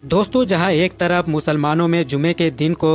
दोस्तों, जहां एक तरफ मुसलमानों में जुमे के दिन को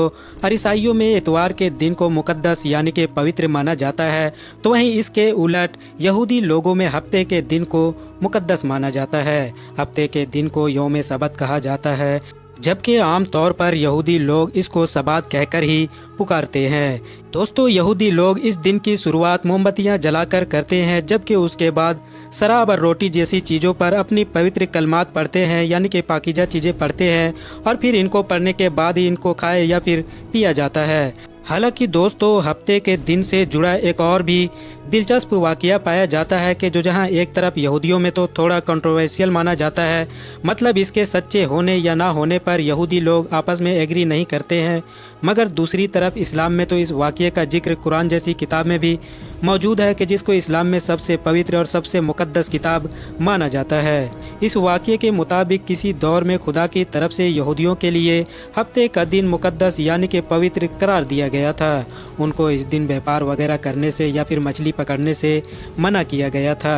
और ईसाइयों में इतवार के दिन को मुकद्दस यानी कि पवित्र माना जाता है, तो वहीं इसके उलट यहूदी लोगों में हफ्ते के दिन को मुकद्दस माना जाता है। हफ्ते के दिन को यौम सबत कहा जाता है, जबकि आम तौर पर यहूदी लोग इसको सबात कहकर ही पुकारते हैं। दोस्तों, यहूदी लोग इस दिन की शुरुआत मोमबत्तियां जलाकर करते हैं, जबकि उसके बाद शराब और रोटी जैसी चीज़ों पर अपनी पवित्र कलमात पढ़ते हैं, यानी कि पाकीज़ा चीज़ें पढ़ते हैं, और फिर इनको पढ़ने के बाद ही इनको खाए या फिर पिया जाता है। हालांकि दोस्तों, हफ्ते के दिन से जुड़ा एक और भी दिलचस्प वाक़या पाया जाता है कि जो जहां एक तरफ यहूदियों में तो थोड़ा कंट्रोवर्शियल माना जाता है, मतलब इसके सच्चे होने या ना होने पर यहूदी लोग आपस में एग्री नहीं करते हैं, मगर दूसरी तरफ इस्लाम में तो इस वाक़ये का जिक्र कुरान जैसी किताब में भी मौजूद है कि जिसको इस्लाम में सबसे पवित्र और सबसे मुकद्दस किताब माना जाता है। इस वाक़ये के मुताबिक किसी दौर में खुदा की तरफ से यहूदियों के लिए हफ्ते का दिन मुकद्दस यानी कि पवित्र करार दिया गया था। उनको इस दिन व्यापार वगैरह करने से या फिर मछली पकड़ने से मना किया गया था।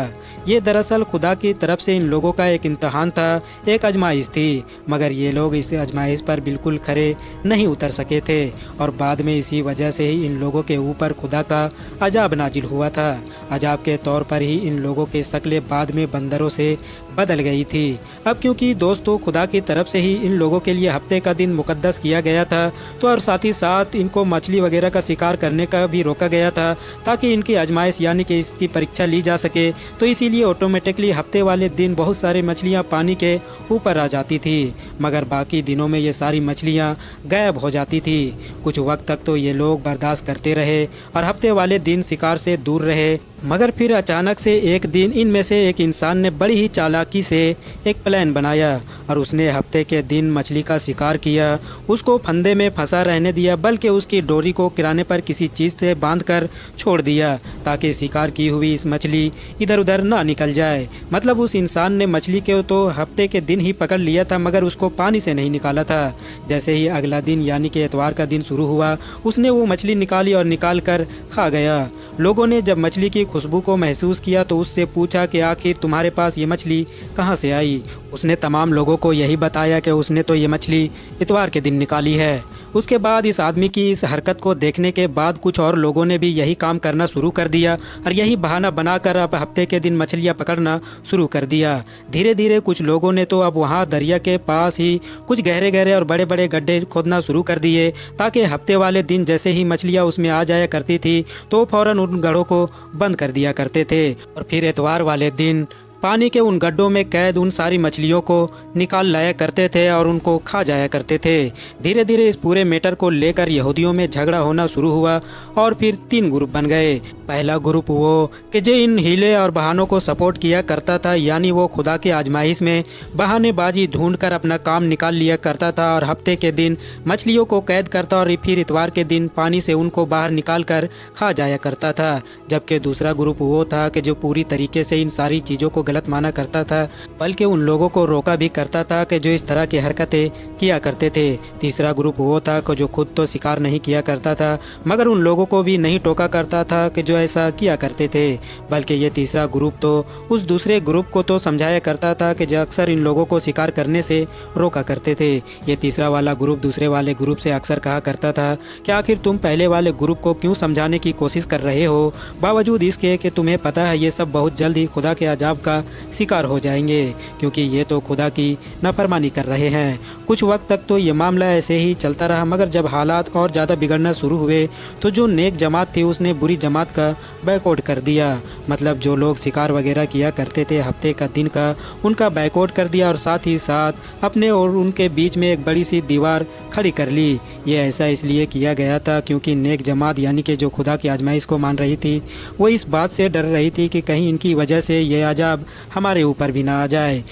ये दरअसल खुदा की तरफ से इन लोगों का एक इम्तहान था, एक आजमाइश थी, मगर ये लोग इस आजमाइश पर बिल्कुल खरे नहीं उतर सके थे और बाद में इसी वजह से ही इन लोगों के ऊपर खुदा का अजाब नाजिल हुआ था। अजाब के तौर पर ही इन लोगों की शक्लें बाद में बंदरों से बदल गई थी। अब क्योंकि दोस्तों खुदा की तरफ से ही इन लोगों के लिए हफ्ते का दिन मुकद्दस किया गया था, तो और साथ ही साथ इनको मछली वगैरह का शिकार करने का भी रोका गया था, ताकि इनकी आजमाइश यानी कि इसकी परीक्षा ली जा सके। तो इसीलिए ऑटोमेटिकली हफ्ते वाले दिन बहुत सारी मछलियाँ पानी के ऊपर आ जाती थी, मगर बाकी दिनों में ये सारी मछलियाँ गायब हो जाती थी। कुछ वक्त तक तो ये लोग बर्दाश्त करते रहे और हफ्ते वाले दिन शिकार से दूर रहे, मगर फिर अचानक से एक दिन इनमें से एक इंसान ने बड़ी ही चालाकी से एक प्लान बनाया और उसने हफ्ते के दिन मछली का शिकार किया। उसको फंदे में फंसा रहने दिया, बल्कि उसकी डोरी को किराने पर किसी चीज़ से बांधकर छोड़ दिया, ताकि शिकार की हुई इस मछली इधर उधर ना निकल जाए। मतलब उस इंसान ने मछली को तो हफ्ते के दिन ही पकड़ लिया था, मगर उसको पानी से नहीं निकाला था। जैसे ही अगला दिन यानी कि एतवार का दिन शुरू हुआ, उसने वो मछली निकाली और निकाल कर खा गया। लोगों ने जब मछली की खुशबू को महसूस किया तो उससे पूछा कि आखिर तुम्हारे पास ये मछली कहाँ से आई। उसने तमाम लोगों को यही बताया कि उसने तो ये मछली इतवार के दिन निकाली है। उसके बाद इस आदमी की इस हरकत को देखने के बाद कुछ और लोगों ने भी यही काम करना शुरू कर दिया और यही बहाना बनाकर अब हफ्ते के दिन मछलियाँ पकड़ना शुरू कर दिया। धीरे धीरे कुछ लोगों ने तो अब वहाँ दरिया के पास ही कुछ गहरे गहरे और बड़े बड़े गड्ढे खोदना शुरू कर दिए, ताकि हफ्ते वाले दिन जैसे ही मछलियाँ उसमें आ जाया करती थी तो फ़ौरन उन गड्ढों को बंद कर दिया करते थे और फिर एतवार वाले दिन पानी के उन गड्ढों में कैद उन सारी मछलियों को निकाल लाया करते थे और उनको खा जाया करते थे। धीरे धीरे इस पूरे मैटर को लेकर यहूदियों में झगड़ा होना शुरू हुआ और फिर 3 ग्रुप बन गए। पहला ग्रुप वो कि जो इन हीले और बहानों को सपोर्ट किया करता था, यानी वो खुदा की आजमाइश में बहानेबाजी ढूंढकर अपना काम निकाल लिया करता था और हफ्ते के दिन मछलियों को कैद करता और फिर इतवार के दिन पानी से उनको बाहर निकाल कर खा जाया करता था। जबकि दूसरा ग्रुप वो था कि जो पूरी तरीके से इन सारी चीज़ों को गलत माना करता था, बल्कि उन लोगों को रोका भी करता था कि जो इस तरह की हरकतें किया करते थे। तीसरा ग्रुप वो था कि जो खुद तो शिकार नहीं किया करता था, मगर उन लोगों को भी नहीं टोका करता था कि जो ऐसा किया करते थे, बल्कि ये तीसरा ग्रुप तो उस दूसरे ग्रुप को तो समझाया करता था कि जो अक्सर इन लोगों को शिकार करने से रोका करते थे। ये तीसरा वाला ग्रुप दूसरे वाले ग्रुप से अक्सर कहा करता था कि आखिर तुम पहले वाले ग्रुप को क्यों समझाने की कोशिश कर रहे हो, बावजूद इसके कि तुम्हें पता है ये सब बहुत जल्द ही खुदा के अजाब का शिकार हो जाएंगे, क्योंकि ये तो खुदा की नाफरमानी कर रहे हैं। कुछ वक्त तक तो ये मामला ऐसे ही चलता रहा, मगर जब हालात और ज़्यादा बिगड़ना शुरू हुए तो जो नेक जमात थी उसने बुरी जमात का बैकआउट कर दिया। मतलब जो लोग शिकार वगैरह किया करते थे हफ्ते का दिन का, उनका बैकआउट कर दिया और साथ ही साथ अपने और उनके बीच में एक बड़ी सी दीवार खड़ी कर ली। ये ऐसा इसलिए किया गया था क्योंकि नेक जमात यानी कि जो खुदा की आजमाइश को मान रही थी, वो इस बात से डर रही थी कि कहीं इनकी वजह से ये अजाब हमारे ऊपर भी ना आ जाए।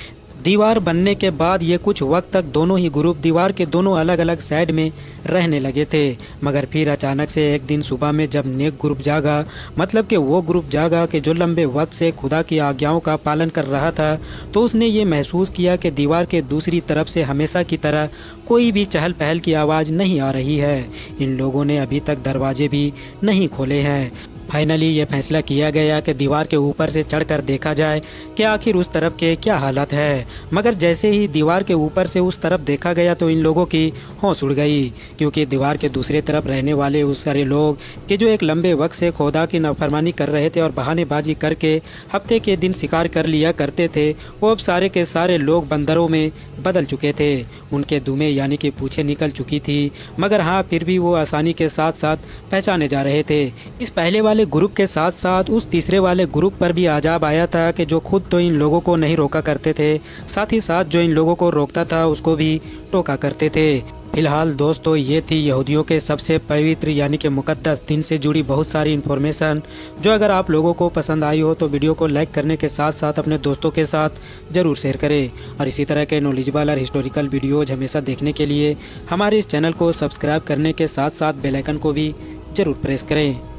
दीवार बनने के बाद ये कुछ वक्त तक दोनों ही ग्रुप दीवार के दोनों अलग अलग साइड में रहने लगे थे, मगर फिर अचानक से एक दिन सुबह में जब नेक ग्रुप जागा, मतलब कि वो ग्रुप जागा कि जो लंबे वक्त से खुदा की आज्ञाओं का पालन कर रहा था, तो उसने ये महसूस किया कि दीवार के दूसरी तरफ से हमेशा की तरह कोई भी चहल पहल की आवाज़ नहीं आ रही है। इन लोगों ने अभी तक दरवाजे भी नहीं खोले हैं। फाइनली ये फैसला किया गया कि दीवार के ऊपर से चढ़कर देखा जाए कि आखिर उस तरफ के क्या हालत है। मगर जैसे ही दीवार के ऊपर से उस तरफ देखा गया तो इन लोगों की होश उड़ गई, क्योंकि दीवार के दूसरी तरफ रहने वाले उस सारे लोग कि जो एक लंबे वक्त से खुदा की नाफरमानी कर रहे थे और बहानेबाजी करके हफ्ते के दिन शिकार कर लिया करते थे, वो अब सारे के सारे लोग बंदरों में बदल चुके थे। उनके दुमे यानी कि पूँछें निकल चुकी थी, मगर हाँ फिर भी वो आसानी के साथ साथ पहचाने जा रहे थे। इस पहले वाले ग्रुप के साथ साथ उस तीसरे वाले ग्रुप पर भी अजाब आया था कि जो खुद तो इन लोगों को नहीं रोका करते थे, साथ ही साथ जो इन लोगों को रोकता था उसको भी टोका करते थे। फिलहाल दोस्तों ये थी यहूदियों के सबसे पवित्र यानी कि मुकद्दस दिन से जुड़ी बहुत सारी इन्फॉर्मेशन, जो अगर आप लोगों को पसंद आई हो तो वीडियो को लाइक करने के साथ साथ अपने दोस्तों के साथ ज़रूर शेयर करें। और इसी तरह के नॉलेजेबल और हिस्टोरिकल वीडियोज़ हमेशा देखने के लिए हमारे इस चैनल को सब्सक्राइब करने के साथ साथ बेल आइकन को भी ज़रूर प्रेस करें।